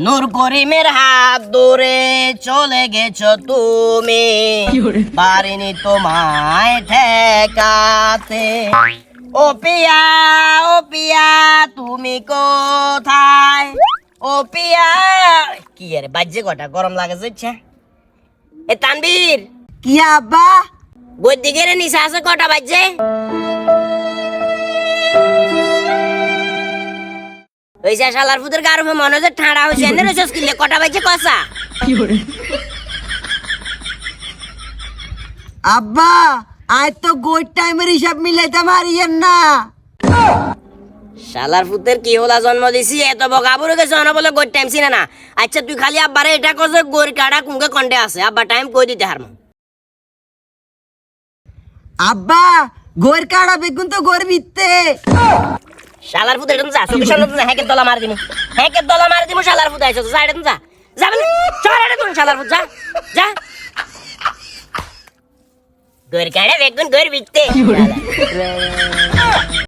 নূর করিমের হাত ধরে চলে গেছো তুমি, পারিনি তোমায় ঠেকাতে। ও পিয়া তুমি কোথায়? ও পিয়া কি আরে বাজে কটা গরম লাগে যাচ্ছে। এ তানবীর কি আব্বা? বই দিকে রে নিচে আছে কটা বাজে? ওই যে শালার ফুদের গার উপরে মনে হচ্ছে ঠান্ডা হয়েছে এনে রয়েছে কিনলে কটা বাজে কষা। আব্বা আজ তো গোট টাইমের হিসাব মিলাইতে পারিয়েন না। শালার ফুতের কি হলা জন্ম দিছি এত বকাবুর গেছে না বলে গোর টাইম চিনে না। আচ্ছা তুই খালি আব্বারে এটা কর যে গোর কাটা কুঙ্গে কন্ডে আছে, আব্বা টাইম কই দিতে হারমু। আব্বা গোর কাড়া বেগুন তো গোর বিত্তে। শালার ফুতের তুমি যা চোখের সামনে তুমি হ্যাকের দলা মার দিমু, হ্যাকের দলা মার দিমু। শালার ফুত আইছো যা এটা তুমি যা যা বলে চল এটা তুমি শালার ফুত যা যা। গোর কাটা বেগুন গোর বিত্তে।